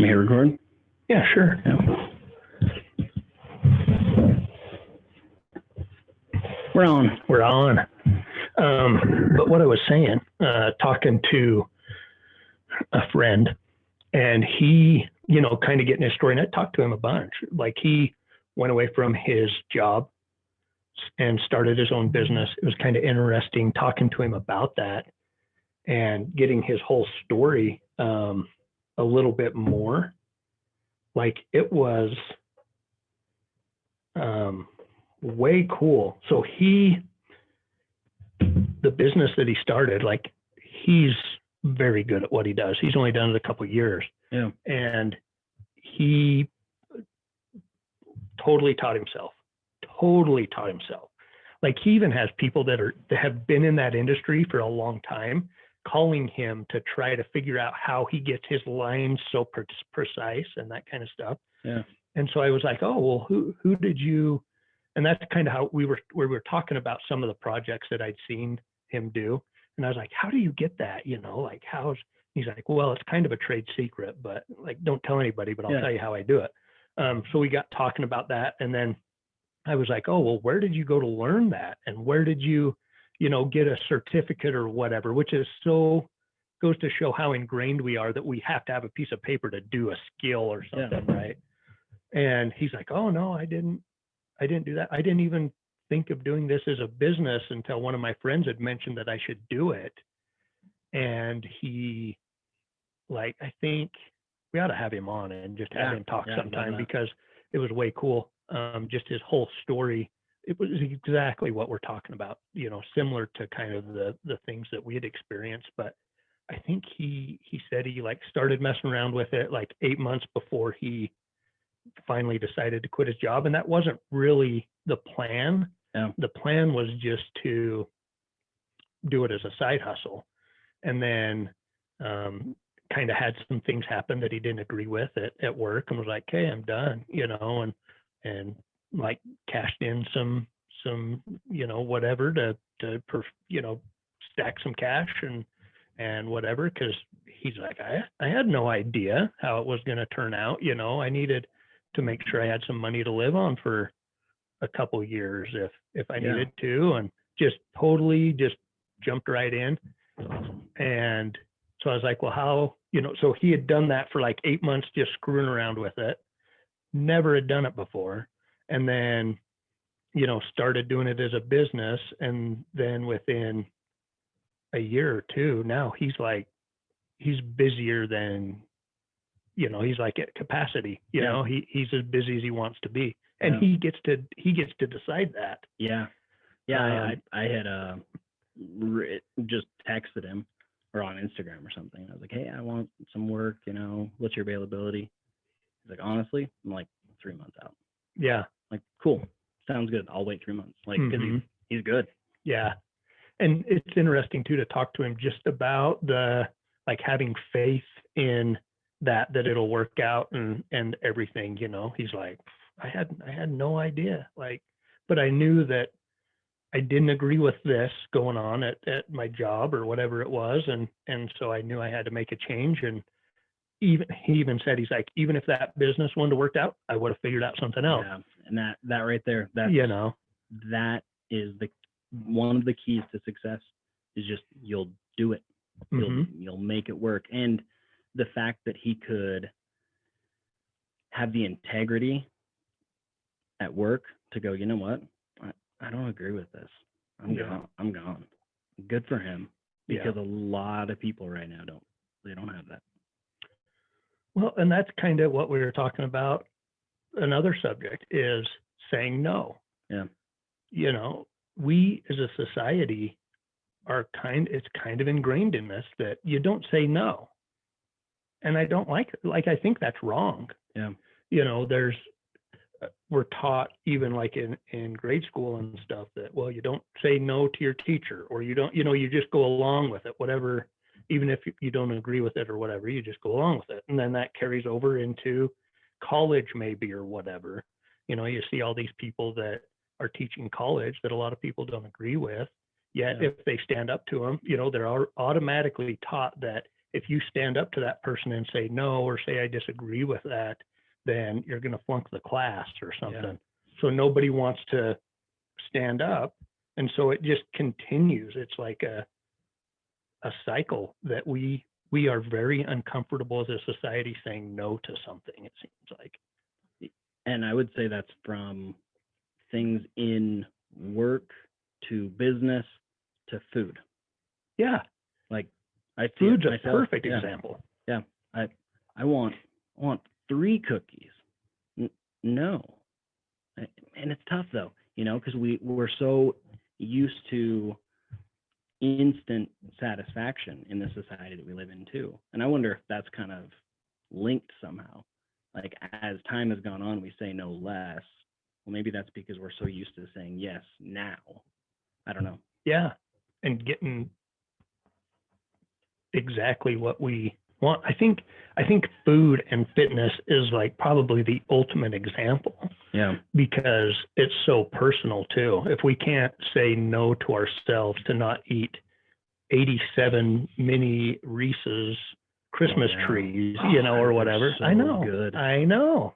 me hit record? Yeah, sure. Yeah. We're on. We're on. But what I was saying, talking to a friend, and he, kind of getting his story, and I talked to him a bunch. Like, he went away from his job and started his own business. It was kind of interesting talking to him about that and getting his whole story a little bit more. Like, it was way cool. So the business that he started, like, he's very good at what he does. He's only done it a couple of years. Yeah. And he totally taught himself. Like, he even has people that have been in that industry for a long time calling him to try to figure out how he gets his lines so precise and that kind of stuff. Yeah. And so I was like, oh, well, who did you? And that's kind of how we were talking about some of the projects that I'd seen him do. And I was like, how do you get that? Like, he's like, well, it's kind of a trade secret, but like, don't tell anybody, but I'll tell you how I do it. So we got talking about that. And then I was like, oh, well, where did you go to learn that? And where did you, get a certificate or whatever, which is goes to show how ingrained we are that we have to have a piece of paper to do a skill or something. Yeah. Right. And he's like, oh no, I didn't do that. I didn't even think of doing this as a business until one of my friends had mentioned that I should do it. And he, like, I think we ought to have him on and just have him talk sometime, because it was way cool. Just his whole story. It was exactly what we're talking about, similar to kind of the things that we had experienced. But I think he said he like started messing around with it like 8 months before he finally decided to quit his job. And that wasn't really the plan. Yeah. The plan was just to do it as a side hustle. And then kind of had some things happen that he didn't agree with at work, and was like, okay, I'm done, and like cashed in some whatever to stack some cash and whatever, because he's like, I had no idea how it was going to turn out. I needed to make sure I had some money to live on for a couple of years if I needed to, and just totally just jumped right in. And so I was like, well, how, so he had done that for like 8 months, just screwing around with it, never had done it before. And then, started doing it as a business. And then within a year or two, now he's busier than, he's like at capacity, he's as busy as he wants to be. And he gets to decide that. Yeah. Yeah. I had just texted him or on Instagram or something. I was like, hey, I want some work, what's your availability? He's like, honestly, I'm like 3 months out. Yeah. Like, cool. Sounds good. I'll wait 3 months. Like, because he's good. Yeah. And it's interesting too, to talk to him just about the, like, having faith in that it'll work out and everything, he's like, I had no idea. Like, but I knew that I didn't agree with this going on at my job or whatever it was. And so I knew I had to make a change. And he even said, he's like, even if that business wouldn't have worked out, I would have figured out something else. Yeah. And that right there, that's, that is one of the keys to success, is just, you'll do it. You'll make it work. And the fact that he could have the integrity at work to go, you know what? I don't agree with this. I'm gone. Good for him, because a lot of people right now don't have that. Well, and that's kind of what we were talking about. Another subject is saying no. Yeah. We as a society it's kind of ingrained in us that you don't say no. And I don't like it. Like, I think that's wrong. Yeah. We're taught even like in grade school and stuff that, well, you don't say no to your teacher, or you don't, you just go along with it, whatever, even if you don't agree with it or whatever, you just go along with it. And then that carries over into college maybe, or whatever. You see all these people that are teaching college that a lot of people don't agree with, yet if they stand up to them, they're automatically taught that if you stand up to that person and say no, or say I disagree with that, then you're going to flunk the class or something. Yeah. So nobody wants to stand up. And so it just continues. It's like a cycle that we are very uncomfortable as a society saying no to something, it seems like. And I would say that's from things in work to business to food. Yeah. Like I see food's a perfect example. Yeah. I want 3 cookies. No. And it's tough though, because we're so used to instant satisfaction in the society that we live in too. And I wonder if that's kind of linked somehow. Like as time has gone on, we say no less. Well, maybe that's because we're so used to saying yes now. I don't know. Yeah. And getting exactly what we want. I think food and fitness is like probably the ultimate example. Yeah. Because it's so personal too. If we can't say no to ourselves to not eat 87 mini Reese's Christmas trees, or whatever. So I know. Good. I know.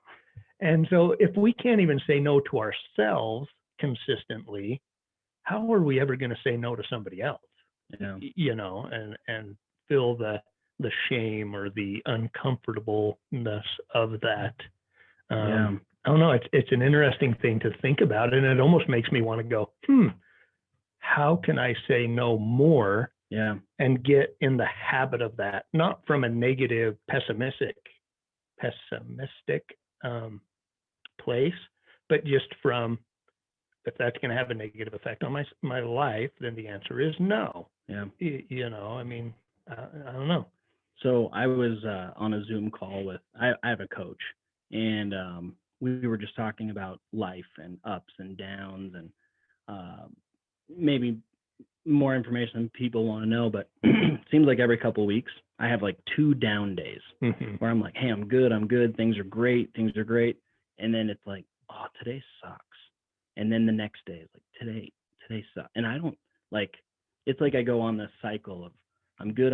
And so if we can't even say no to ourselves consistently, how are we ever going to say no to somebody else? Yeah. And feel the shame or the uncomfortableness of that. I don't know. It's an interesting thing to think about, and it almost makes me want to go, how can I say no more? Yeah. And get in the habit of that, not from a negative, pessimistic place, but just from, if that's going to have a negative effect on my life, then the answer is no. Yeah. I mean, I don't know. So I was on a Zoom call with, I have a coach, and we were just talking about life and ups and downs, and maybe more information than people want to know, but it seems like every couple of weeks I have like 2 down days where I'm like, hey, I'm good, things are great, and then it's like, oh, today sucks, and then the next day is like, today sucks, and I don't like, it's like I go on this cycle of I'm good,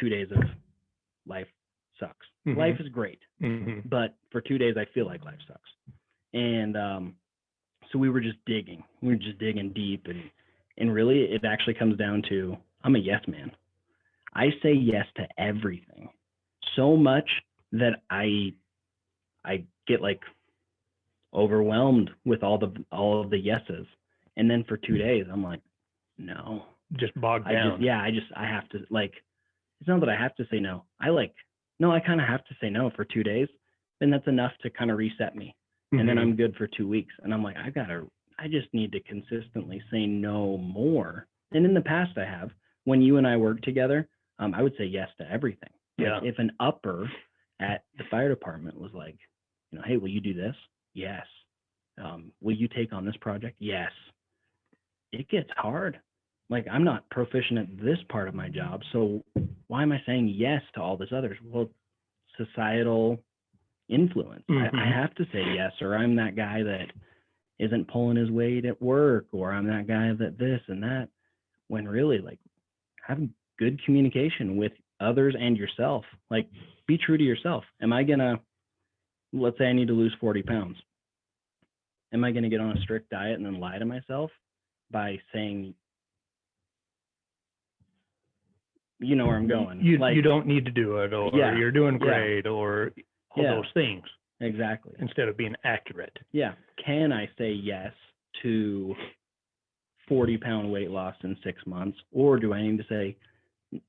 2 days of life sucks. Life is great, but for 2 days I feel like life sucks, and so we were just digging deep, and really, it actually comes down to, I'm a yes man. I say yes to everything so much that I get like overwhelmed with all of the yeses. And then for 2 days, I'm like, no. Just bogged down. I have to, like, it's not that I have to say no. I kind of have to say no for 2 days. Then that's enough to kind of reset me. And then I'm good for 2 weeks. And I'm like, I just need to consistently say no more. And in the past I have, when you and I worked together, I would say yes to everything. Like if an upper at the fire department was like, hey, will you do this? Yes. Will you take on this project? Yes. It gets hard. Like I'm not proficient at this part of my job. So why am I saying yes to all this others? Well, societal influence. I have to say yes, or I'm that guy that isn't pulling his weight at work, or I'm that guy that this and that, when really, like, having good communication with others and yourself, like, be true to yourself. Let's say I need to lose 40 pounds. Am I going to get on a strict diet and then lie to myself by saying, you know where I'm going? You don't need to do it, or you're doing great, or all those things. Exactly. Instead of being accurate. Yeah. Can I say yes to 40-pound weight loss in 6 months, or do I need to say,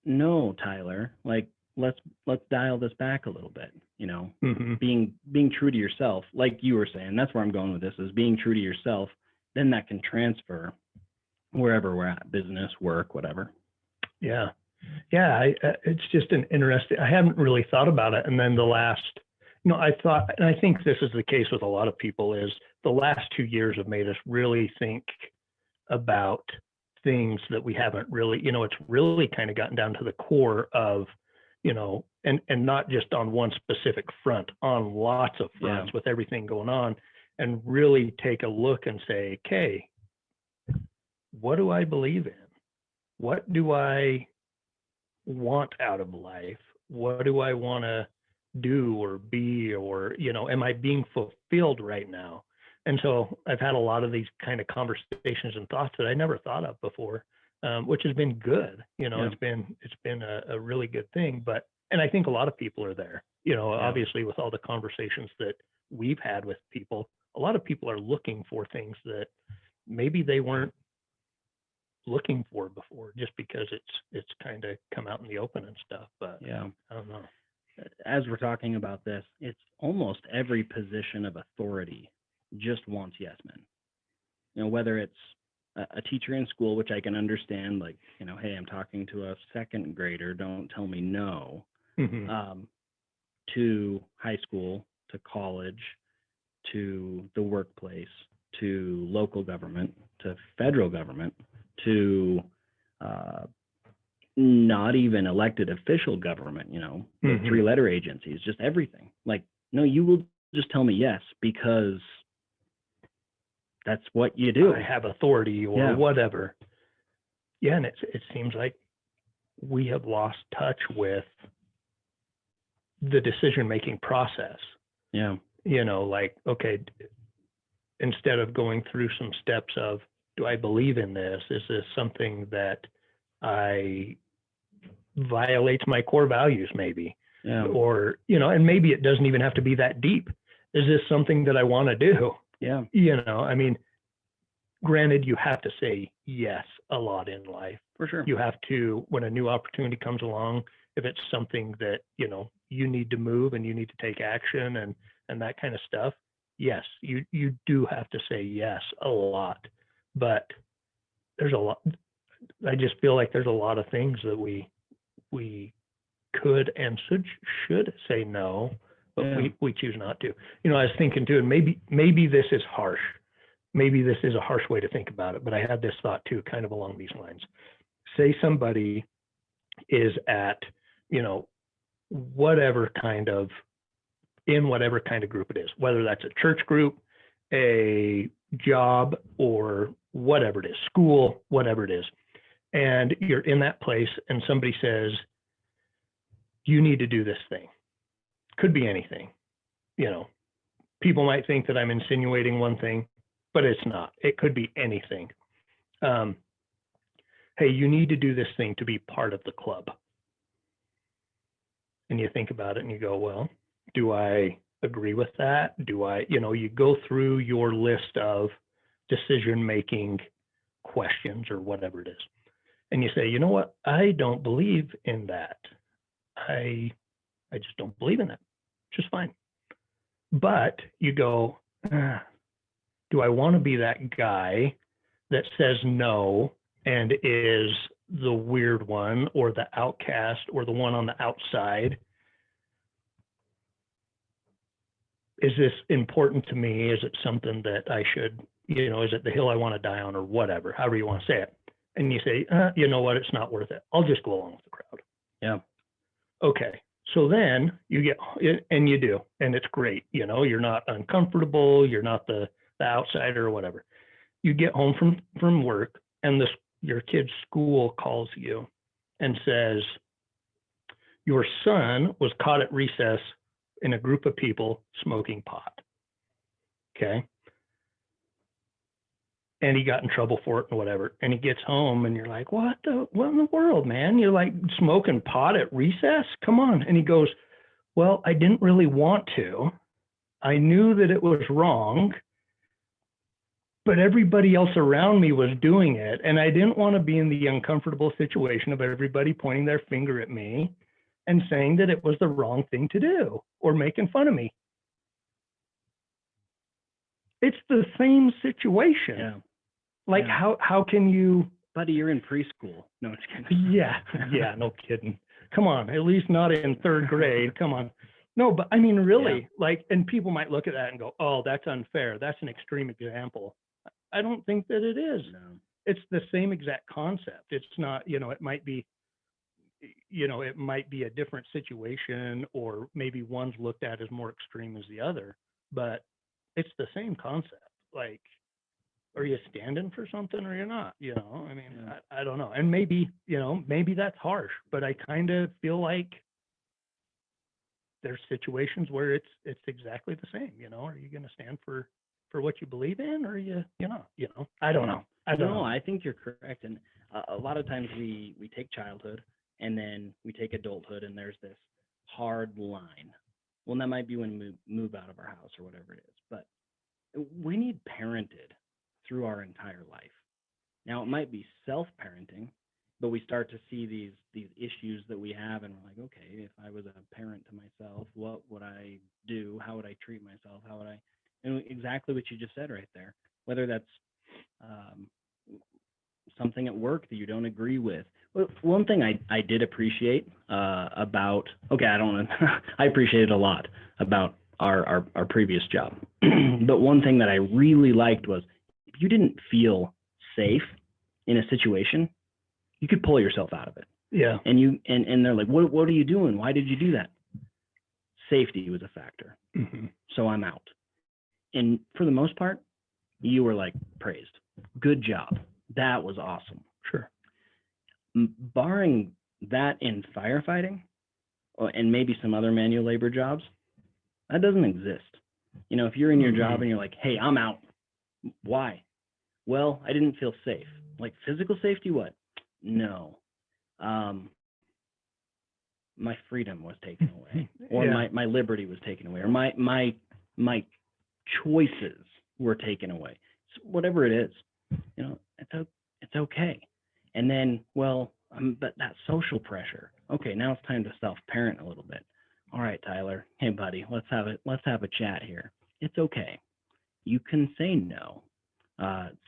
no, Tyler, like let's dial this back a little bit, being true to yourself, like you were saying. That's where I'm going with this, is being true to yourself. Then that can transfer wherever we're at, business, work, whatever. Yeah. It's just an interesting, I haven't really thought about it. And then the last, I thought, and I think this is the case with a lot of people, is the last 2 years have made us really think about things that we haven't really, it's really kind of gotten down to the core of, and not just on one specific front, on lots of fronts with everything going on, and really take a look and say, okay, what do I believe in? What do I want out of life? What do I want to do or be, or, am I being fulfilled right now? And so I've had a lot of these kind of conversations and thoughts that I never thought of before, which has been good. Yeah. It's been a really good thing. And I think a lot of people are there, obviously with all the conversations that we've had with people, a lot of people are looking for things that maybe they weren't looking for before, just because it's kind of come out in the open and stuff. But Yeah. I don't know. As we're talking about this, it's almost every position of authority just wants yes men. Whether it's a teacher in school, which I can understand, like, hey, I'm talking to a second grader, don't tell me no, to high school, to college, to the workplace, to local government, to federal government, to not even elected official government, the three-letter agencies, just everything. Like, no, you will just tell me yes because that's what you do. I have authority or whatever. Yeah, and it seems like we have lost touch with the decision-making process. Yeah. Like, okay, instead of going through some steps of, do I believe in this? Is this something that violates my core values maybe? Yeah. Or, and maybe it doesn't even have to be that deep. Is this something that I want to do? Yeah. I mean, granted, you have to say yes a lot in life. For sure. You have to, when a new opportunity comes along, if it's something that, you need to move and you need to take action and that kind of stuff, yes, you do have to say yes a lot. But there's a lot, I just feel like there's a lot of things that we could and should say no, but we choose not to. I was thinking too, and maybe this is harsh. Maybe this is a harsh way to think about it, but I had this thought too, kind of along these lines. Say somebody is at, whatever kind of group it is, whether that's a church group, a job, or whatever it is, school, whatever it is. And you're in that place and somebody says, you need to do this thing. Could be anything. People might think that I'm insinuating one thing, but it's not. It could be anything. Hey, you need to do this thing to be part of the club. And you think about it and you go, well, do I agree with that? Do I, you go through your list of decision-making questions or whatever it is. And you say, you know what? I don't believe in that. I just don't believe in that. Just fine. But you go, do I want to be that guy that says no and is the weird one or the outcast or the one on the outside? Is this important to me? Is it something that I should, is it the hill I want to die on or whatever, however you want to say it? And you say, you know what, it's not worth it. I'll just go along with the crowd. Yeah. Okay. So then you get, and you do, and it's great. You're not uncomfortable. You're not the outsider or whatever. You get home from work and your kid's school calls you and says, your son was caught at recess in a group of people smoking pot. Okay. And he got in trouble for it and whatever. And he gets home and you're like, what in the world, man? You're like smoking pot at recess? Come on. And he goes, well, I didn't really want to. I knew that it was wrong, but everybody else around me was doing it. And I didn't want to be in the uncomfortable situation of everybody pointing their finger at me and saying that it was the wrong thing to do or making fun of me. It's the same situation. Yeah. Like, how can you? Buddy, you're in preschool. No, just kidding. Yeah, no kidding. Come on, at least not in third grade. Come on. No, but I mean, really, and people might look at that and go, oh, that's unfair. That's an extreme example. I don't think that it is. No. It's the same exact concept. It's not, it might be, it might be a different situation, or maybe one's looked at as more extreme as the other, but it's the same concept. Like, are you standing for something or you're not? I mean, I don't know. And maybe, maybe that's harsh, but I kind of feel like there's situations where it's exactly the same. Are you going to stand for what you believe in, or you're not? I don't know. I think you're correct. And a lot of times we take childhood and then we take adulthood, and there's this hard line. Well, that might be when we move out of our house or whatever it is, but we need parented through our entire life. Now, it might be self-parenting, but we start to see these issues that we have, and we're like, okay, if I was a parent to myself, what would I do? How would I treat myself? How would I? And exactly what you just said right there. Whether that's something at work that you don't agree with. Well, one thing I did appreciate about, I appreciated a lot about our previous job. But one thing that I really liked was, if you didn't feel safe in a situation, you could pull yourself out of it. Yeah. And they're like, what are you doing? Why did you do that? Safety was a factor. Mm-hmm. So I'm out. And for the most part, you were like praised. Good job. That was awesome. Sure. Barring that in firefighting and maybe some other manual labor jobs, that doesn't exist. If you're in your job and you're like, hey, I'm out. Why? Well, I didn't feel safe. Like physical safety, what? No. My freedom was taken away, or my liberty was taken away, or my choices were taken away. So whatever it is, it's okay. And then, but that social pressure. Okay, now it's time to self-parent a little bit. All right, Tyler. Hey, buddy, let's have a chat here. It's okay. You can say no.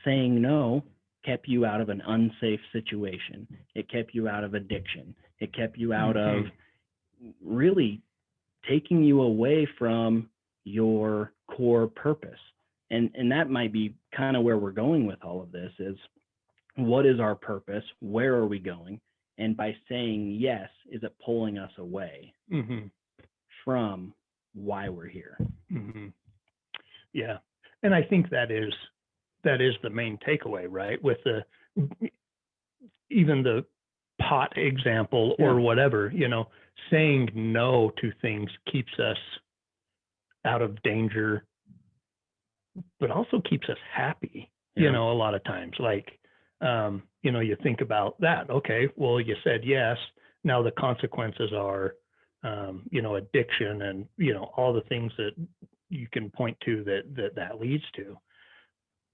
Saying no kept you out of an unsafe situation. It kept you out of addiction. It kept you out of really taking you away from your core purpose. And that might be kind of where we're going with all of this is, what is our purpose? Where are we going? And by saying yes, is it pulling us away from why we're here? Mm-hmm. Yeah. And I think that is the main takeaway, right? With even the pot example or whatever, saying no to things keeps us out of danger, but also keeps us happy, a lot of times. Like, you think about that. Okay, well, you said yes. Now the consequences are, addiction and, all the things that you can point to that leads to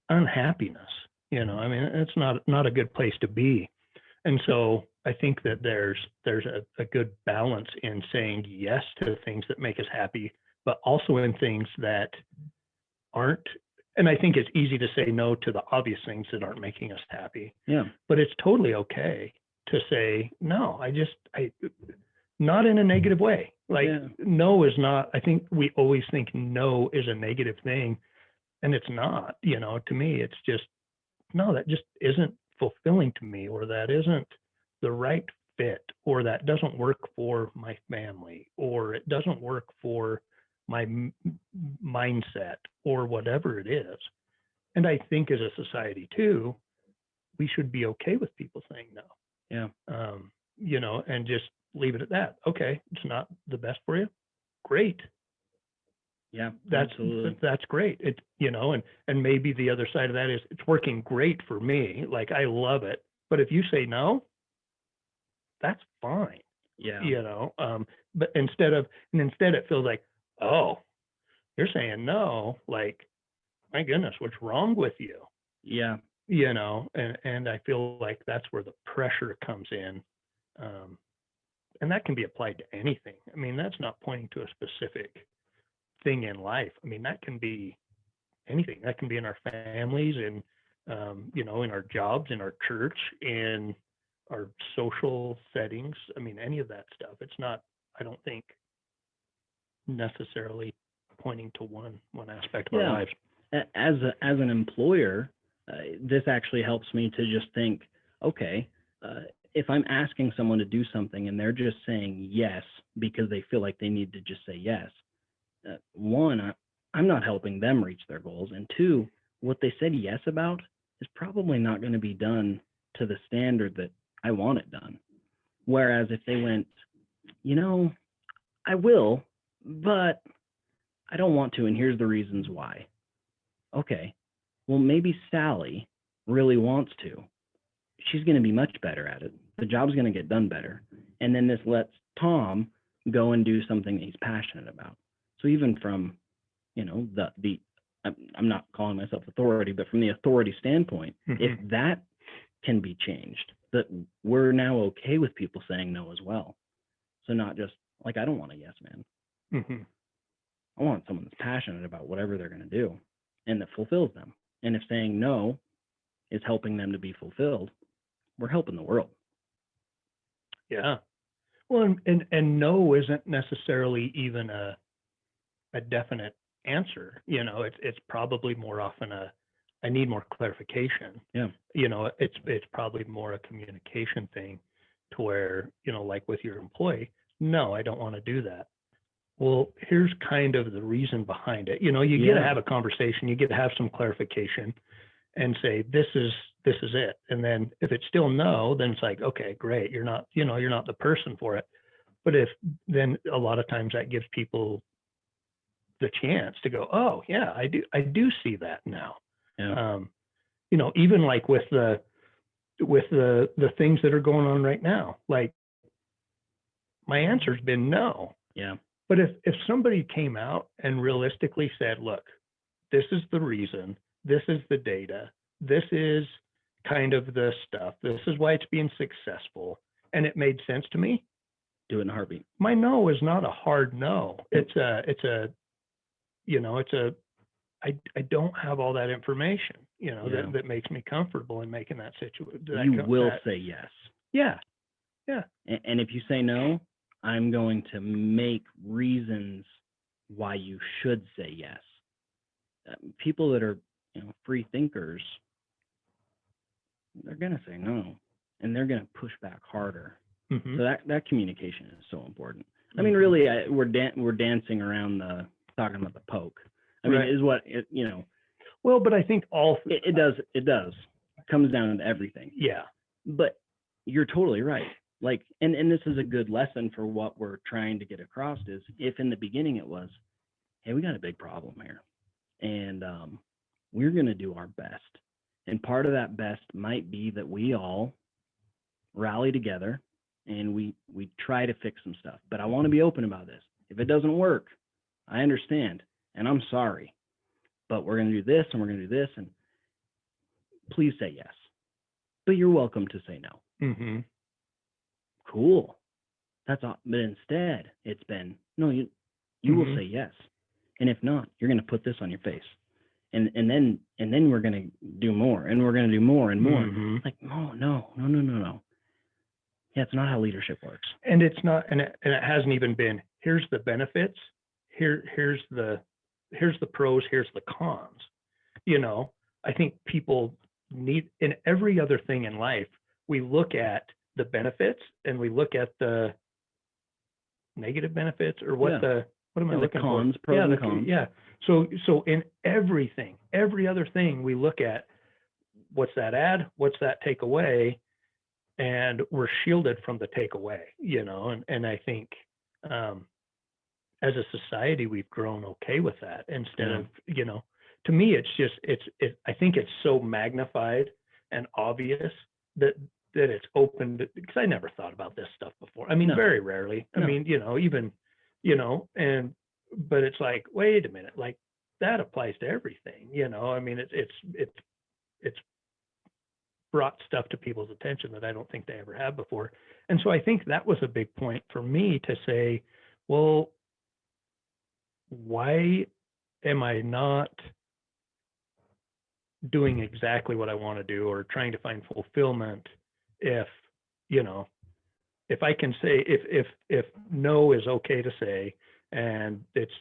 unhappiness. I mean, it's not a good place to be. And so I think that there's a good balance in saying yes to things that make us happy, but also in things that aren't. And I think it's easy to say no to the obvious things that aren't making us happy. Yeah. But it's totally okay to say, no, not in a negative way. Like no is not, I think we always think no is a negative thing, and it's not. To me, it's just, no, that just isn't fulfilling to me, or that isn't the right fit, or that doesn't work for my family, or it doesn't work for my mindset, or whatever it is. And I think as a society too, we should be okay with people saying no. Yeah. And just leave it at that. Okay, it's not the best for you. Great. Yeah, absolutely. That's great. It, and maybe the other side of that is it's working great for me. Like I love it. But if you say no, that's fine. Yeah. But instead it feels like, oh, you're saying no, like, my goodness, what's wrong with you? Yeah. And I feel like that's where the pressure comes in. And that can be applied to anything. I mean, that's not pointing to a specific thing in life. I mean, that can be anything. That can be in our families, and in our jobs, in our church, in our social settings. I mean, any of that stuff. It's not, I don't think, necessarily pointing to one aspect of our lives. As an employer, this actually helps me to just think, okay, if I'm asking someone to do something and they're just saying yes because they feel like they need to just say yes, one, I'm not helping them reach their goals, and two, what they said yes about is probably not going to be done to the standard that I want it done. Whereas if they went, I will, but I don't want to, and here's the reasons why. Okay, well, maybe Sally really wants to. She's going to be much better at it. The job's going to get done better. And then this lets Tom go and do something that he's passionate about. So even from, I'm not calling myself authority, but from the authority standpoint, if that can be changed, that we're now okay with people saying no as well. So not just like, I don't want a yes man. I want someone that's passionate about whatever they're going to do and that fulfills them. And if saying no is helping them to be fulfilled, we're helping the world. Yeah. Well, and no isn't necessarily even a definite answer. It's probably more often I need more clarification. Yeah. It's probably more a communication thing to where, like with your employee, no, I don't want to do that. Well, here's kind of the reason behind it. You get to have a conversation, you get to have some clarification and say, this is it. And then if it's still no, then it's like, okay, great. You're not the person for it. But then a lot of times that gives people the chance to go, oh yeah, I do see that now. Yeah. Even like with the things that are going on right now, like my answer's been no. Yeah. But if somebody came out and realistically said, look, this is the reason, this is the data, this is kind of the stuff, this is why it's being successful, and it made sense to me, do it in a heartbeat. My no is not a hard no. I don't have all that information, that makes me comfortable in making that situation. You will say yes. Yeah. Yeah. And if you say no, I'm going to make reasons why you should say yes. People that are, free thinkers, they're going to say no, and they're going to push back harder. So that communication is so important. I mean, really, we're dancing around talking about the poke. I mean, is what it, Well, but I think it does. It comes down to everything. Yeah. But you're totally right. Like, and this is a good lesson for what we're trying to get across is if in the beginning it was, hey, we got a big problem here, and we're going to do our best. And part of that best might be that we all rally together and we try to fix some stuff. But I want to be open about this. If it doesn't work, I understand, and I'm sorry, but we're going to do this and we're going to do this, and please say yes. But you're welcome to say no. Cool. That's all. But instead, it's been, no, you will say yes. And if not, you're going to put this on your face. And then we're going to do more, and we're going to do more and more. Like, no. Yeah, it's not how leadership works. And it's not, and it hasn't even been, here's the benefits, here's the pros, here's the cons. I think people need, in every other thing in life, we look at the benefits and we look at the negative benefits, or what am I looking cons, for? Pros and cons. Yeah. So in everything, every other thing, we look at what's that add, what's that take away, and we're shielded from the takeaway, and I think as a society, we've grown okay with that instead of, to me, I think it's so magnified and obvious that it's open to, because I never thought about this stuff before. I mean, very rarely. I mean, even, but it's like, wait a minute, like that applies to everything, I mean, it's brought stuff to people's attention that I don't think they ever have before. And so I think that was a big point for me to say, well, why am I not doing exactly what I want to do or trying to find fulfillment if I can say, if no is okay to say, and it's,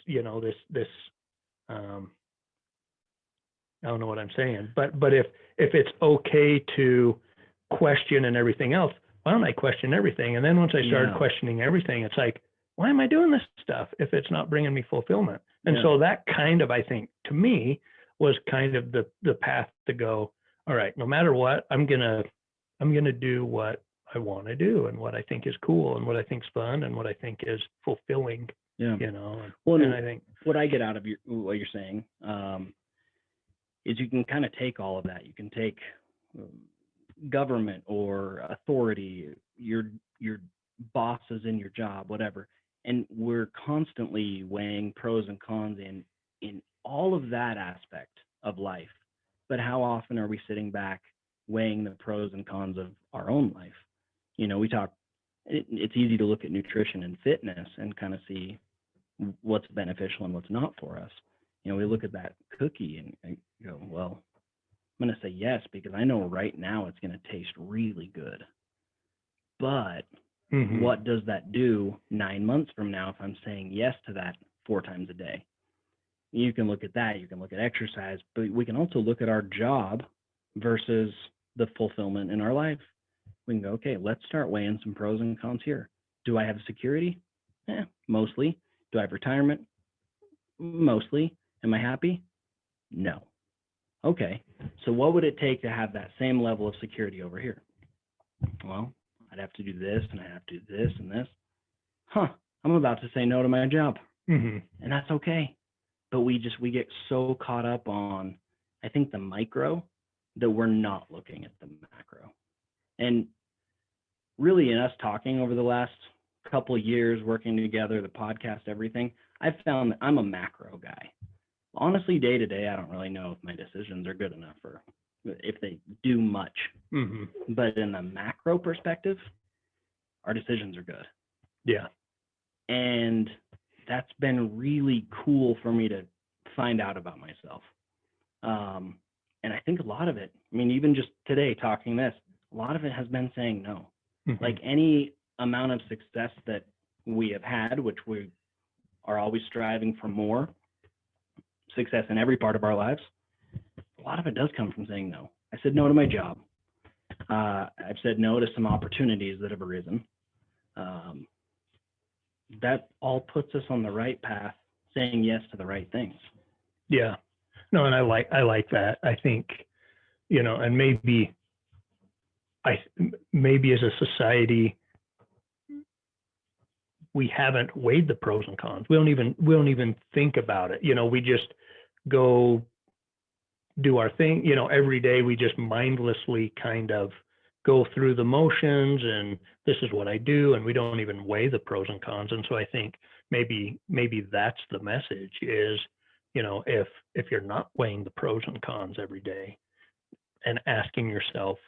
this I don't know what I'm saying, but if it's okay to question and everything else, why don't I question everything? And then once I started questioning everything, it's like, why am I doing this stuff if it's not bringing me fulfillment? And so that kind of, I think, to me, was kind of the path to go, all right, no matter what, I'm gonna do what I want to do and what I think is cool and what I think's fun and what I think is fulfilling. Yeah. Well, and I think what I get out of what you're saying is you can kind of take all of that. You can take government or authority, your bosses in your job, whatever, and we're constantly weighing pros and cons in all of that aspect of life. But how often are we sitting back weighing the pros and cons of our own life? We talk, it's easy to look at nutrition and fitness and kind of see what's beneficial and what's not for us. We look at that cookie and go, well, I'm going to say yes because I know right now it's going to taste really good. But what does that do 9 months from now if I'm saying yes to that 4 times a day? You can look at that. You can look at exercise, but we can also look at our job versus the fulfillment in our life. We can go, okay, let's start weighing some pros and cons here. Do I have security? Mostly. Do I have retirement? Mostly. Am I happy? No. Okay, so what would it take to have that same level of security over here? Well, I'd have to do this, and I have to do this and this. I'm about to say no to my job. And that's okay. But we get so caught up on, I think, the micro that we're not looking at the macro. And really, in us talking over the last couple of years, working together, the podcast, everything, I've found that I'm a macro guy. Honestly, day to day, I don't really know if my decisions are good enough or if they do much. But in the macro perspective, our decisions are good. Yeah. And that's been really cool for me to find out about myself. And I think a lot of it, even just today talking this, a lot of it has been saying no. Like any amount of success that we have had, which we are always striving for more success in every part of our lives, a lot of it does come from saying no. I said no to my job. I've said no to some opportunities that have arisen. That all puts us on the right path, saying yes to the right things. Yeah. No, and I like that. I think, and maybe as a society, we haven't weighed the pros and cons. We don't even think about it. We just go do our thing. Every day we just mindlessly kind of go through the motions and this is what I do. And we don't even weigh the pros and cons. And so I think maybe that's the message is, if you're not weighing the pros and cons every day and asking yourself,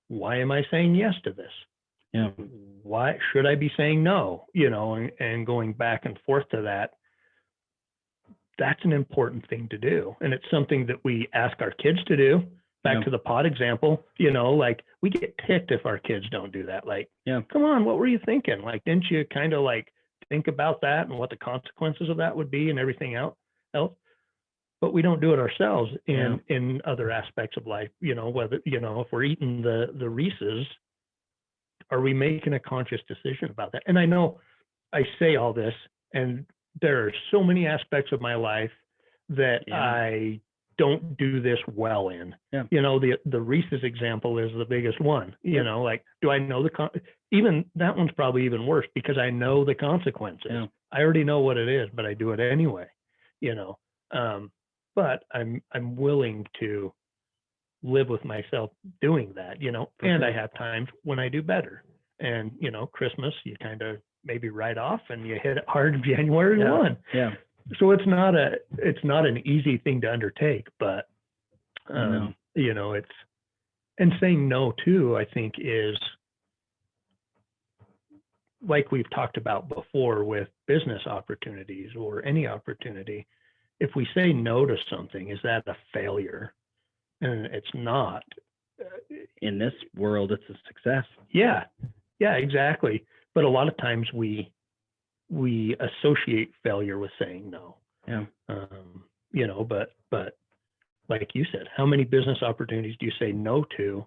why am I saying yes to this? Yeah. Why should I be saying no? And going back and forth to that, that's an important thing to do. And it's something that we ask our kids to do. Back to the pot example, like we get ticked if our kids don't do that. Like, come on, what were you thinking? Like, didn't you kind of like think about that and what the consequences of that would be and everything else? But we don't do it ourselves in other aspects of life. Whether, if we're eating the Reese's, are we making a conscious decision about that? And I know I say all this, and there are so many aspects of my life that I don't do this well in. The Reese's example is the biggest one. Like, do I know even that one's probably even worse because I know the consequences. I already know what it is, but I do it anyway. But I'm willing to live with myself doing that, and I have times when I do better. And, Christmas, you kind of maybe write off and you hit it hard January 1. Yeah. So it's not an easy thing to undertake, but, it's, and saying no too, I think is like we've talked about before with business opportunities or any opportunity. If we say no to something, is that a failure? And it's not. In this world, it's a success. Yeah, exactly. But a lot of times we associate failure with saying no. But like you said, how many business opportunities do you say no to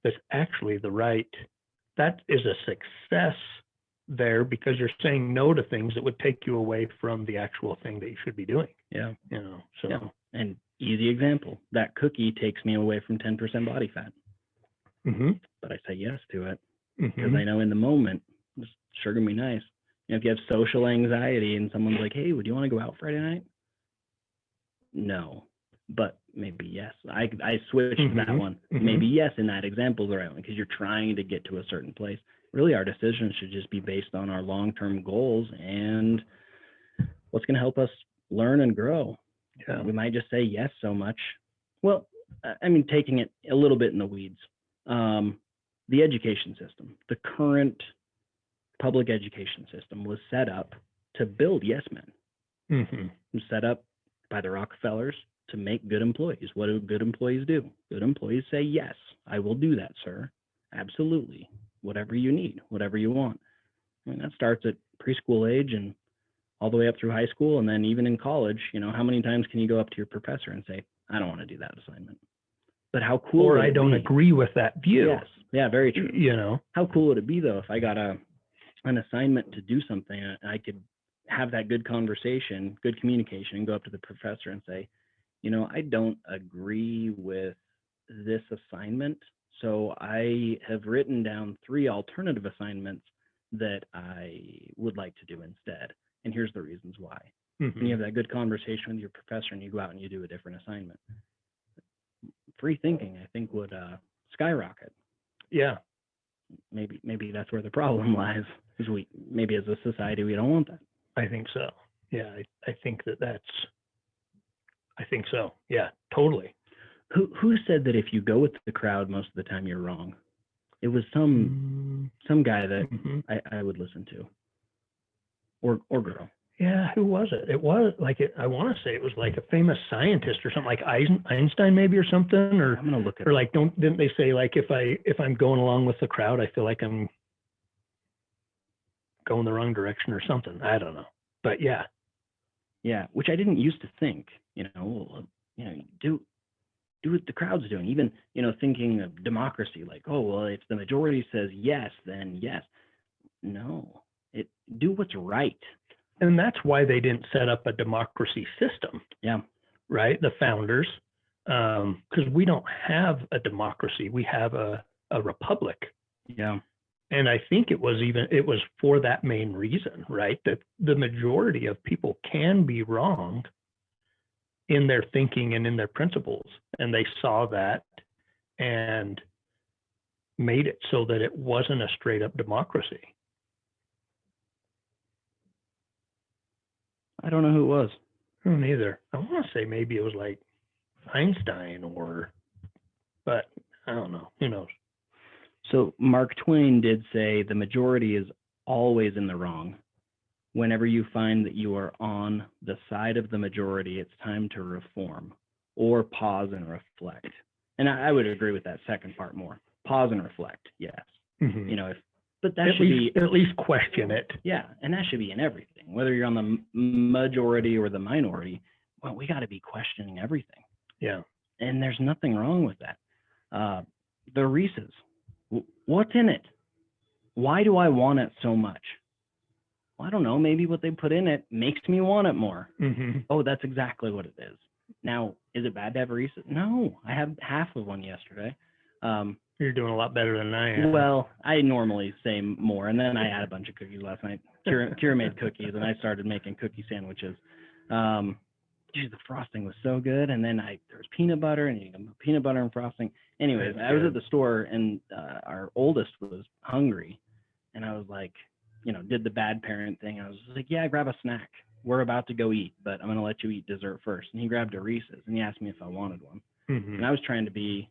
that's actually that is a success there because you're saying no to things that would take you away from the actual thing that you should be doing. Yeah. So. Yeah. And Easy example. That cookie takes me away from 10% body fat. Mm-hmm. But I say yes to it Mm-hmm. because I know in the moment, it's sure gonna be nice. If you have social anxiety and someone's like, hey, would you want to go out Friday night? No, but maybe yes. I switched to that one. Maybe yes in that example is the right one because you're trying to get to a certain place. Really, our decisions should just be based on our long-term goals and what's going to help us learn and grow. Yeah. We might just say yes so much. Well, I mean, taking it a little bit in the weeds. The education system, the current public education system was set up to build yes men. Mm-hmm. It was set up by the Rockefellers to make good employees. What do good employees do? Good employees say, yes, I will do that, sir. Absolutely. Whatever you need, whatever you want. I mean, that starts at preschool age and all the way up through high school. And then even in college, how many times can you go up to your professor and say, I don't want to do that assignment? But how cool Or would I it don't be? agree with that view. Yes. Yeah, very true. How cool would it be though if I got an assignment to do something and I could have that good conversation, good communication, and go up to the professor and say, I don't agree with this assignment. So I have written down 3 alternative assignments that I would like to do instead. And here's the reasons why. Mm-hmm. And you have that good conversation with your professor and you go out and you do a different assignment. Free thinking, I think, would skyrocket. Yeah. Maybe that's where the problem lies. Is maybe as a society we don't want that. I think so. Yeah, I think I think so. Yeah, totally. Who said that if you go with the crowd most of the time you're wrong? It was some guy that I would listen to, or girl. Yeah, who was it? It was I want to say it was like a famous scientist or something, like Einstein maybe, or something. Or I'm gonna look at. Or like, didn't they say like if I'm going along with the crowd, I feel like I'm going the wrong direction or something. I don't know, but yeah, which I didn't used to think. Do what the crowd's doing. Even thinking of democracy, like, oh well, if the majority says yes, then yes. No, do what's right. And that's why they didn't set up a democracy system. Yeah. Right. The founders, because we don't have a democracy. We have a republic. Yeah. And I think it was for that main reason, right? That the majority of people can be wrong in their thinking and in their principles. And they saw that and made it so that it wasn't a straight up democracy. I don't know who it was. I don't either. I want to say maybe it was like Einstein but I don't know. Who knows? So Mark Twain did say the majority is always in the wrong. Whenever you find that you are on the side of the majority, it's time to reform or pause and reflect. And I would agree with that second part more. Pause and reflect. Yes. Mm-hmm. But that should be at least question it. Yeah, and that should be in everything, whether you're on the majority or the minority. Well, we got to be questioning everything. Yeah, and there's nothing wrong with that. The Reese's, what's in it? Why do I want it so much? Well, I don't know. Maybe what they put in it makes me want it more. Mm-hmm. Oh, that's exactly what it is. Now, is it bad to have a Reese's? No, I had half of one yesterday. You're doing a lot better than I am. Well, I normally say more, and then I had a bunch of cookies last night. Kira made cookies, and I started making cookie sandwiches. Geez, the frosting was so good, and then there was peanut butter, and you can put peanut butter and frosting. Anyways, I was at the store, and our oldest was hungry, and I was like, did the bad parent thing. I was like, yeah, grab a snack. We're about to go eat, but I'm going to let you eat dessert first. And he grabbed a Reese's, and he asked me if I wanted one. Mm-hmm. And I was trying to be,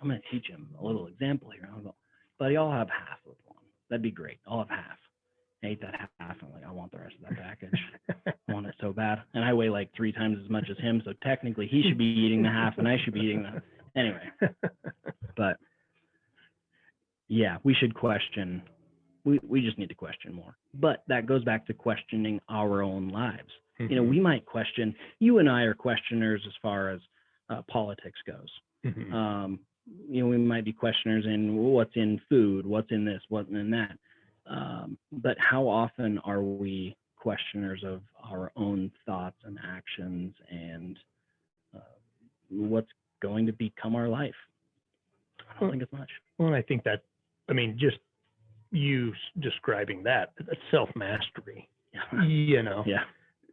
I'm going to teach him a little example here. I was like, buddy, I'll have half of one. That'd be great. I'll have half. I ate that half. I'm like, I want the rest of that package. I want it so bad. And I weigh like 3 times as much as him. So technically he should be eating the half and I should be eating the, anyway. But yeah, we should question. We just need to question more. But that goes back to questioning our own lives. Mm-hmm. We might question, you and I are questioners as far as politics goes. Mm-hmm. We might be questioners in what's in food, what's in this, what's in that. But how often are we questioners of our own thoughts and actions and what's going to become our life? I don't think as much. Well, I think that, I mean, just you describing that's self-mastery,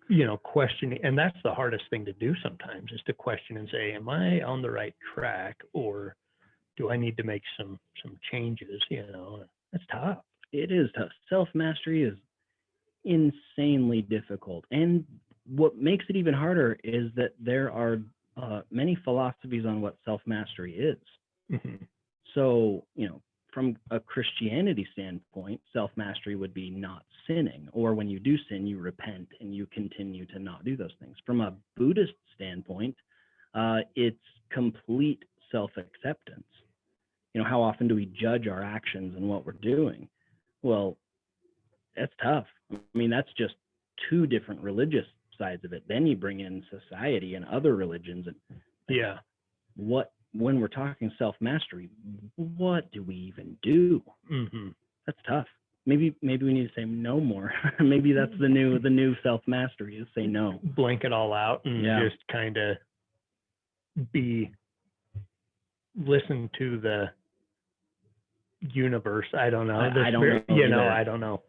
Yeah. Questioning. And that's the hardest thing to do sometimes, is to question and say, am I on the right track, or do I need to make some changes? That's tough. It is tough. Self-mastery is insanely difficult. And what makes it even harder is that there are many philosophies on what self-mastery is. Mm-hmm. So, from a Christianity standpoint, self-mastery would be not sinning, or when you do sin, you repent and you continue to not do those things. From a Buddhist standpoint, it's complete self-acceptance. How often do we judge our actions and what we're doing? Well, that's tough. I mean, that's just two different religious sides of it. Then you bring in society and other religions, and yeah, when we're talking self-mastery, what do we even do? Mm-hmm. That's tough. Maybe we need to say no more. Maybe that's the new self-mastery, is say no. Blank it all out and just kind of listen to the universe. I don't know. I don't know. I don't know.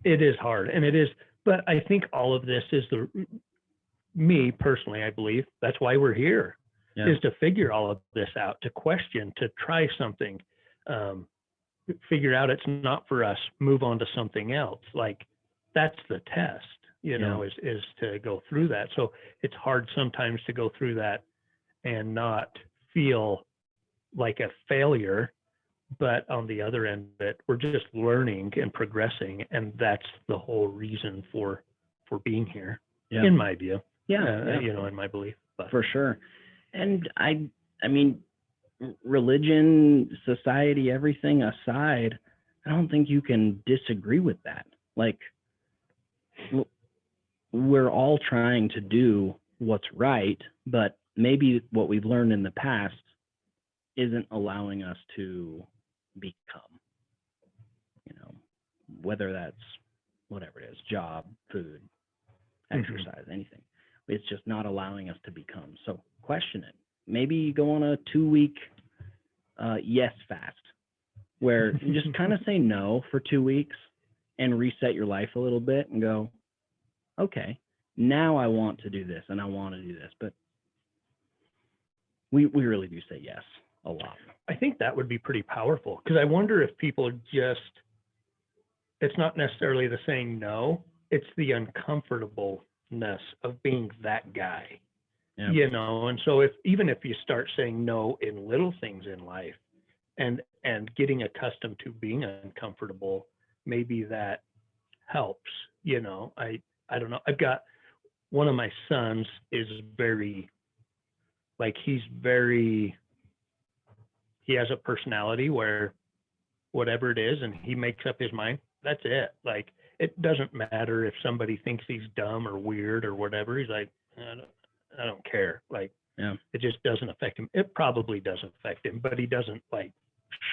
It is hard, and it is. But I think all of this is me personally, I believe that's why we're here, is to figure all of this out, to question, to try something, figure out it's not for us, move on to something else. Like, that's the test, is to go through that. So it's hard sometimes to go through that and not feel like a failure. But on the other end of it, we're just learning and progressing, and that's the whole reason for being here, in my view. In my belief. But. For sure. And I mean, religion, society, everything aside, I don't think you can disagree with that. Like, we're all trying to do what's right, but maybe what we've learned in the past isn't allowing us to become, whether that's whatever it is, job, food, exercise, anything. It's just not allowing us to become. So question it. Maybe you go on a 2-week yes fast, where you just kind of say no for 2 weeks and reset your life a little bit and go, okay, now I want to do this and I want to do this. But we really do say yes a lot. I think that would be pretty powerful, because I wonder if people it's not necessarily the saying no, it's the uncomfortableness of being that guy, and so even if you start saying no in little things in life and getting accustomed to being uncomfortable, maybe that helps. I don't know. I've got one of my sons is very, he has a personality where whatever it is, and he makes up his mind, that's it. Like, it doesn't matter if somebody thinks he's dumb or weird or whatever. He's like, I don't care. Like, it just doesn't affect him. It probably does affect him, but he doesn't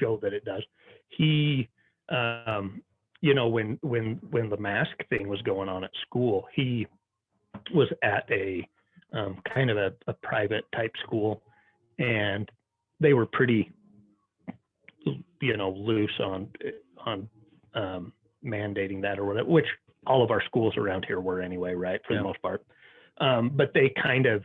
show that it does. He, when the mask thing was going on at school, he was at a kind of a private type school, and they were pretty loose on mandating that or whatever, which all of our schools around here were anyway, right, for the most part. But they kind of,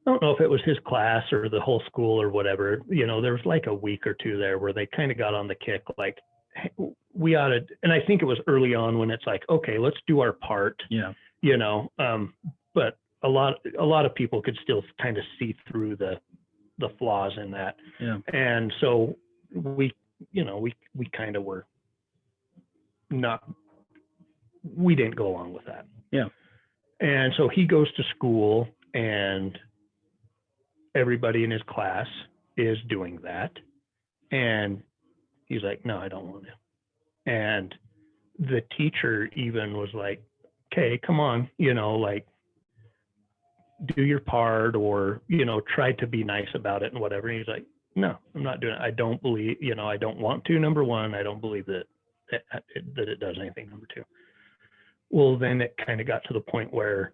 I don't know if it was his class or the whole school or whatever, there was like a week or two there where they kind of got on the kick, like, hey, we ought to, and I think it was early on when it's like, okay, let's do our part, but a lot of people could still kind of see through the flaws in that. And so we kind of were we didn't go along with that. And so he goes to school, and everybody in his class is doing that. And he's like, no, I don't want to. And the teacher even was like, okay, come on, do your part, or, try to be nice about it and whatever. And he's like, no, I'm not doing it. I don't believe, I don't want to, number one. I don't believe that it does anything, number two. Well, then it kind of got to the point where,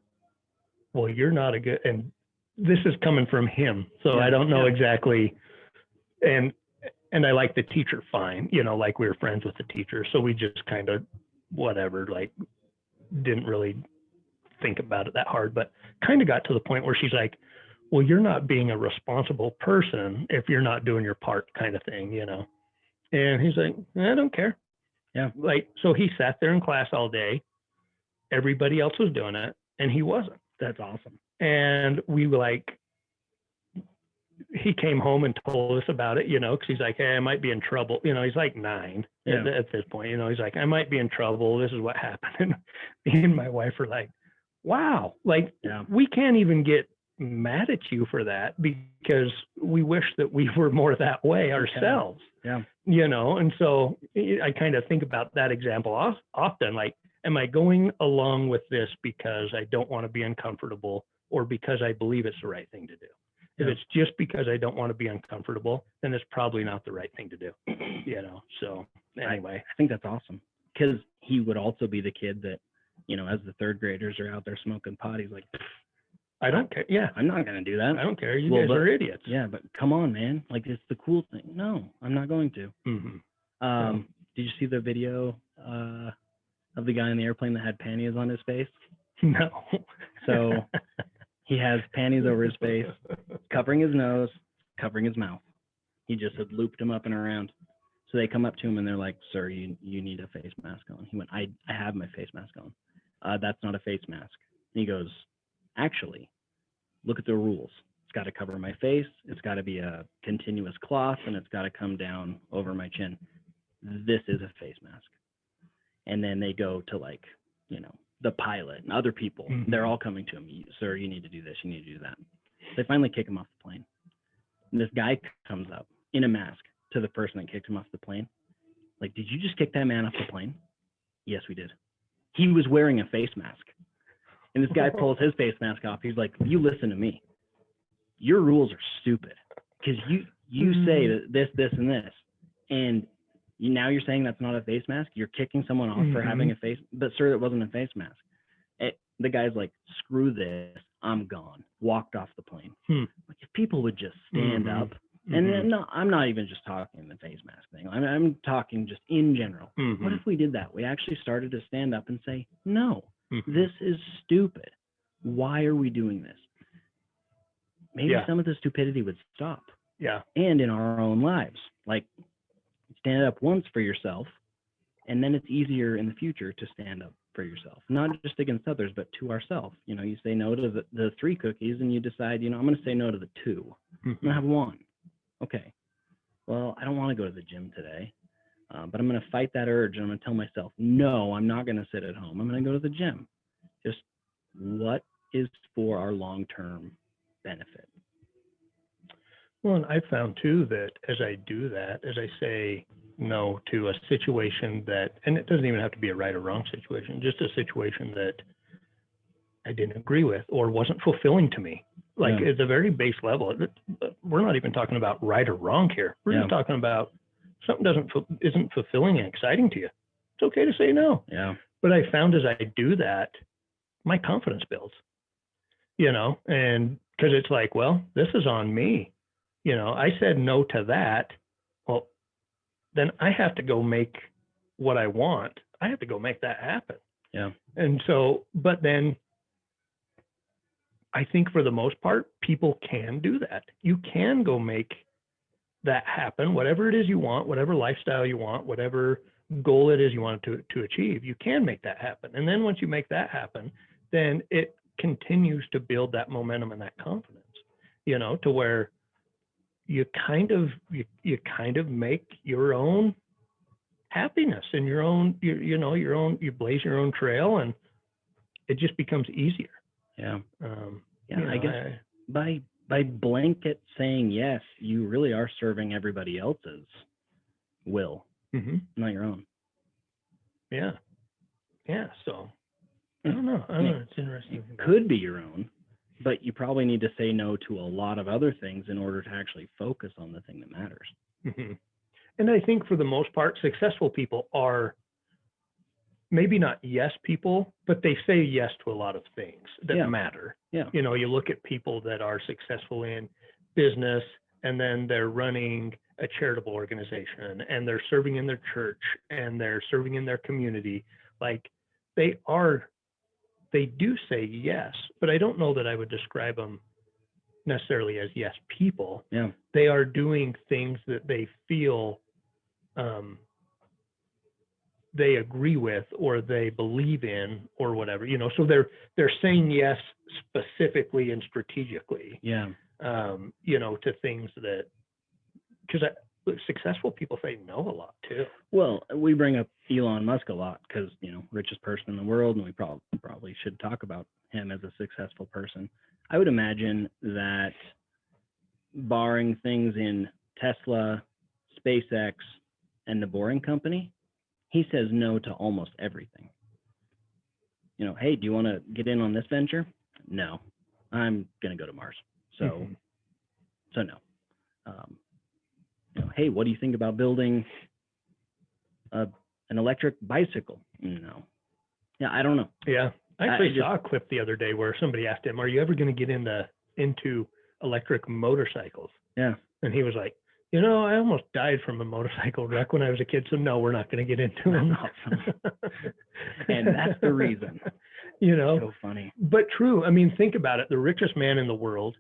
well, you're not a good, and this is coming from him, so Yeah, I don't know yeah. exactly. And I like the teacher fine, like we were friends with the teacher, so we just kind of whatever, like didn't really think about it that hard, but kind of got to the point where she's like, well, you're not being a responsible person if you're not doing your part, kind of thing. And he's like, I don't care. Yeah. Like, so he sat there in class all day. Everybody else was doing it, and he wasn't. That's awesome. And we were like, he came home and told us about it, because he's like, hey, I might be in trouble. He's like 9 at this point. He's like, I might be in trouble. This is what happened. And me and my wife are like, wow, like we can't even get mad at you for that because we wish that we were more that way ourselves. Yeah. And so I kind of think about that example often, like, am I going along with this because I don't want to be uncomfortable or because I believe it's the right thing to do? If it's just because I don't want to be uncomfortable, then it's probably not the right thing to do, So anyway, I think that's awesome because he would also be the kid that, as the third graders are out there smoking pot, he's like, I don't care. Yeah. I'm not going to do that. I don't care. You guys are idiots. Yeah. But come on, man. Like, it's the cool thing. No, I'm not going to. Mm-hmm. Did you see the video of the guy in the airplane that had panties on his face? No. So he has panties over his face, covering his nose, covering his mouth. He just had looped him up and around. So they come up to him and they're like, sir, you need a face mask on. He went, I have my face mask on. That's not a face mask. And he goes, actually, look at the rules. It's got to cover my face. It's got to be a continuous cloth, and it's got to come down over my chin. This is a face mask. And then they go to, like, the pilot and other people. Mm-hmm. They're all coming to him. Sir, you need to do this. You need to do that. They finally kick him off the plane. And this guy comes up in a mask to the person that kicked him off the plane. Like, did you just kick that man off the plane? Yes, we did. He was wearing a face mask. And this guy pulls his face mask off. He's like, you listen to me. Your rules are stupid because you say that this, and this. And now you're saying that's not a face mask? You're kicking someone off for having a face. But, sir, that wasn't a face mask. The guy's like, screw this. I'm gone. Walked off the plane. Like, if people would just stand up. And then, no, I'm not even just talking the face mask thing. I'm talking just in general. What if we did that? We actually started to stand up and say, no, this is stupid. Why are we doing this? Maybe some of the stupidity would stop. Yeah. And in our own lives, like, stand up once for yourself, and then it's easier in the future to stand up for yourself, not just against others, but to ourselves. You say no to the 3 cookies, and you decide, I'm going to say no to the 2. I'm going to have 1. Okay. Well, I don't want to go to the gym today, but I'm going to fight that urge, and I'm going to tell myself, no, I'm not going to sit at home. I'm going to go to the gym. Just what is for our long-term benefit? Well, and I found too that as I do that, as I say no to a situation that, and it doesn't even have to be a right or wrong situation, just a situation that I didn't agree with or wasn't fulfilling to me. Like at the very base level, we're not even talking about right or wrong here. We're just talking about something isn't fulfilling and exciting to you. It's okay to say no. Yeah. But I found as I do that, my confidence builds, and because it's like, well, this is on me. I said no to that. Well, then I have to go make what I want. I have to go make that happen. Yeah. And so, but then I think for the most part, people can do that. You can go make that happen, whatever it is you want, whatever lifestyle you want, whatever goal it is you want to achieve, you can make that happen. And then once you make that happen, then it continues to build that momentum and that confidence, to where you kind of make your own happiness and your own, you blaze your own trail, and it just becomes easier. Yeah. I guess by blanket saying yes, you really are serving everybody else's will, not your own. Yeah. Yeah. So I don't know. It's interesting. It could be your own, but you probably need to say no to a lot of other things in order to actually focus on the thing that matters. And I think for the most part, successful people are maybe not yes people, but they say yes to a lot of things that Yeah. matter. Yeah. You know, you look at people that are successful in business, and then they're running a charitable organization, and they're serving in their church, and they're serving in their community. Like they do say yes, but I don't know that I would describe them necessarily as yes people. Yeah. They are doing things that they feel they agree with or they believe in or whatever, you know, so they're saying yes specifically and strategically, Yeah. you know, to things that, because successful people say no a lot too. Well, we bring up Elon Musk a lot because, you know, richest person in the world, and we probably should talk about him as a successful person. I would imagine that, barring things in Tesla, SpaceX, and the Boring Company, he says no to almost everything. You know, hey, do you want to get in on this venture? No, I'm going to go to Mars. So no. You know, hey, what do you think about building an electric bicycle? No. Yeah, I don't know. Yeah. I actually saw a clip the other day where somebody asked him, are you ever going to get into electric motorcycles? Yeah. And he was like, you know, I almost died from a motorcycle wreck when I was a kid, so no, we're not going to get into them. And that's the reason. You know, so funny. But true. I mean, think about it. The richest man in the world,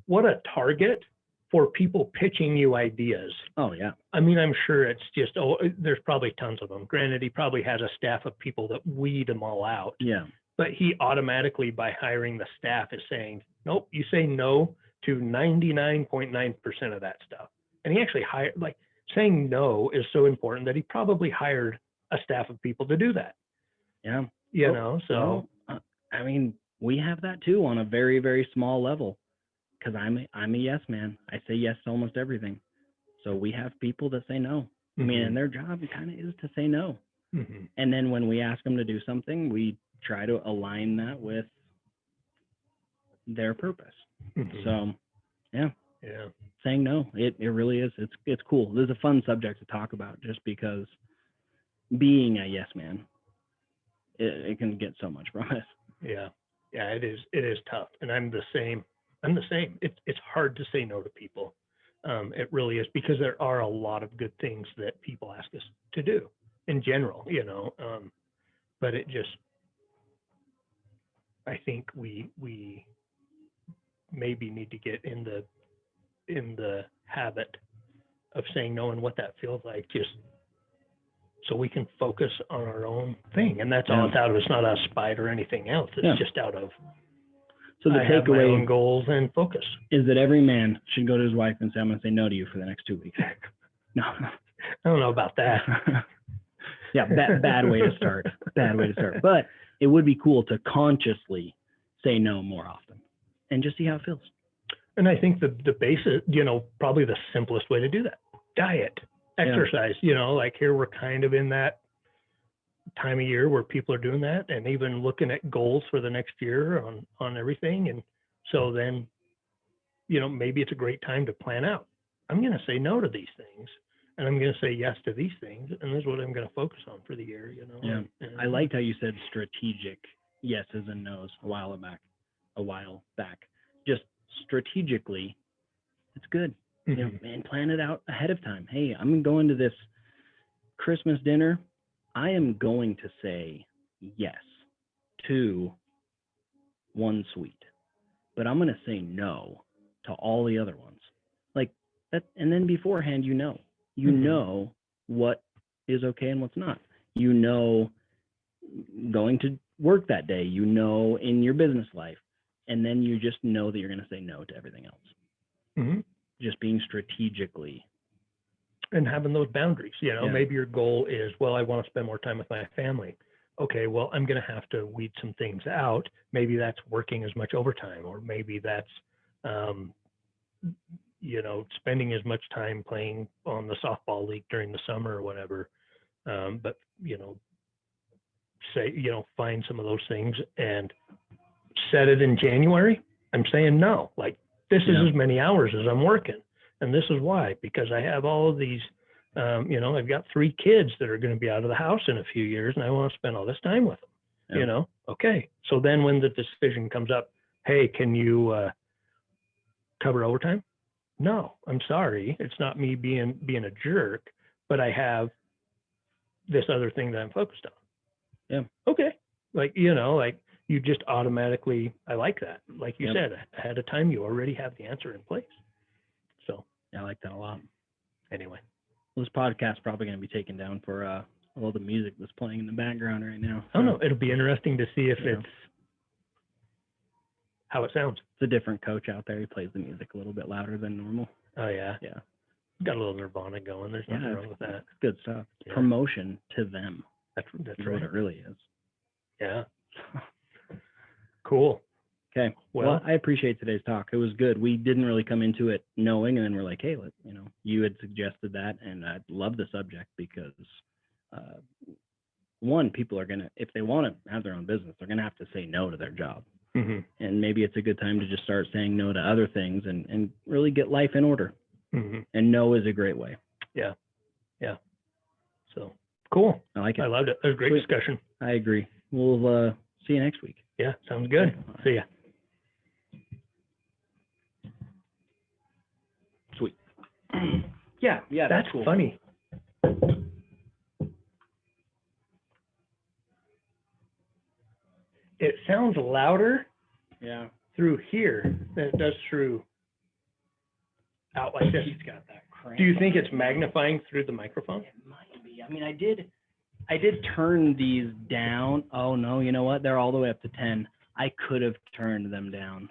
what a target for people pitching you ideas. Oh, yeah. I mean, I'm sure it's just, there's probably tons of them. Granted, he probably has a staff of people that weed them all out. Yeah. But he automatically, by hiring the staff, is saying, nope, you say no to 99.9% of that stuff. And he actually hired, like, saying no is so important that he probably hired a staff of people to do that. Yeah. You know, so. Well, I mean, we have that too on a very, very small level, because I'm a yes man. I say yes to almost everything. So we have people that say no. I mean, and their job kind of is to say no. And then when we ask them to do something, we try to align that with their purpose. So, yeah. Saying no, it really is. It's cool. This is a fun subject to talk about, just because being a yes man, it can get so much from us. Yeah, it is tough, and I'm the same. It's hard to say no to people. It really is, because there are a lot of good things that people ask us to do in general, you know. But it just, I think we maybe need to get in the habit of saying no, and what that feels like, just so we can focus on our own thing. And that's all it's out of. It's not out of spite or anything else. It's just out of, so the takeaway goals and focus is that every man should go to his wife and say, I'm going to say no to you for the next 2 weeks. No, I don't know about that. Yeah, bad way to start. Bad way to start. But it would be cool to consciously say no more often and just see how it feels. And I think the basic, you know, probably the simplest way to do that, diet, exercise, you know, like here we're kind of in that time of year where people are doing that, and even looking at goals for the next year on everything. And so then, you know, maybe it's a great time to plan out. I'm going to say no to these things, and I'm going to say yes to these things, and this is what I'm going to focus on for the year, you know. Yeah. I liked how you said strategic yeses and nos a while back. Just strategically, it's good. You know, and plan it out ahead of time. Hey, I'm going to this Christmas dinner. I am going to say yes to one sweet, but I'm going to say no to all the other ones. Like that. And then beforehand, you know what is okay and what's not. You know, going to work that day, you know, in your business life, and then you just know that you're going to say no to everything else. Just being strategically. And having those boundaries, you know, maybe your goal is, well, I want to spend more time with my family. Okay, well, I'm going to have to weed some things out. Maybe that's working as much overtime, or maybe that's, you know, spending as much time playing on the softball league during the summer or whatever. But, you know, find some of those things and set it in January. I'm saying no, like, this is as many hours as I'm working. And this is why, because I have all of these You know, I've got 3 kids that are going to be out of the house in a few years, and I want to spend all this time with them. Yeah. You know, okay. So then when the decision comes up, hey, can you cover overtime? No, I'm sorry. It's not me being a jerk, but I have this other thing that I'm focused on. Yeah. Okay. Like, you know, like you just automatically, I like that. Like you said, ahead of time, you already have the answer in place. So I like that a lot. Anyway. Well, this podcast is probably going to be taken down for all the music that's playing in the background right now. I don't know. It'll be interesting to see if it's how it sounds. It's a different coach out there. He plays the music a little bit louder than normal. Oh, yeah. Yeah. Got a little Nirvana going. There's nothing wrong with that. It's good stuff. Yeah. Promotion to them. That's what right. it really is. Yeah. Cool. Okay. Well, I appreciate today's talk. It was good. We didn't really come into it knowing, and then we're like, hey, you had suggested that, and I love the subject because, one, people are going to, if they want to have their own business, they're going to have to say no to their job. Mm-hmm. And maybe it's a good time to just start saying no to other things and really get life in order. Mm-hmm. And no is a great way. Yeah. Yeah. So cool. I like it. I loved it. It was a great discussion. I agree. We'll see you next week. Yeah. Sounds good. Okay. See ya. Sweet. Yeah. That's cool. funny. It sounds louder through here than it does through out like this. He's got that crank. Do you think it's magnifying through the microphone? It might be. I mean, I did turn these down. Oh no, you know what? They're all the way up to 10. I could have turned them down.